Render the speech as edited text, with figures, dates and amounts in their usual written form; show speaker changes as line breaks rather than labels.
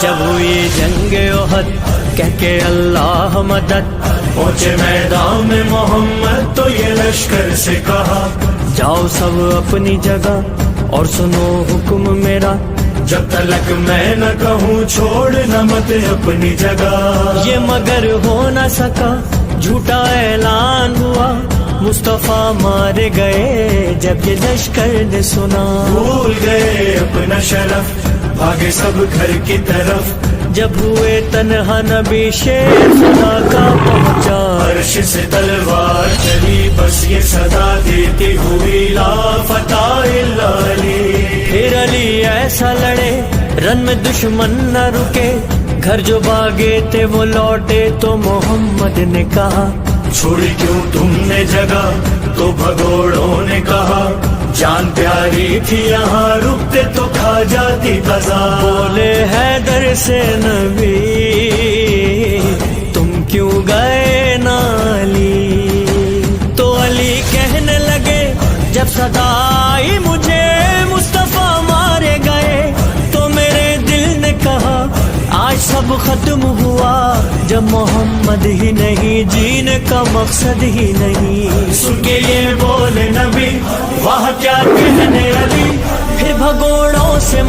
جب ہوئی جنگ احد کہہ کے اللہ مدد،
پہنچے میدان میں محمد تو یہ لشکر سے کہا،
جاؤ سب اپنی جگہ اور سنو حکم میرا،
جب تلک میں نہ کہوں چھوڑنا مت اپنی جگہ۔
یہ مگر ہو نہ سکا، جھوٹا اعلان ہوا، مصطفیٰ مارے گئے جب یہ لشکر نے سنا۔
بھول گئے اپنا شرف، بھاگے سب گھر کی طرف،
جب ہوئے تنہا نبی شیر خدا کا پہنچا،
عرش سے تلوار چلی بس یہ صدا دیتی ہوئی، لا فتح الا علی۔
پھر علی ایسا لڑے رن میں دشمن نہ رکے، گھر جو بھاگے تھے وہ لوٹے تو محمد نے کہا،
چھوڑی کیوں تم نے جگہ؟ تو بھگوڑوں نے کہا، جان پیاری تھی یہاں رکتے تو کھا جاتی قضا۔
بولے حیدر سے نبی تم کیوں گئے نا علی؟ تو علی کہنے لگے جب صدا آئی مجھے مصطفیٰ مارے گئے، تو میرے دل نے کہا آج سب ختم ہوا، جب محمد ہی نہیں جینے کا مقصد ہی نہیں۔
سن کے یہ بولے نبی، واہ کیا کہنے علی،
پھر بھگوڑوں سے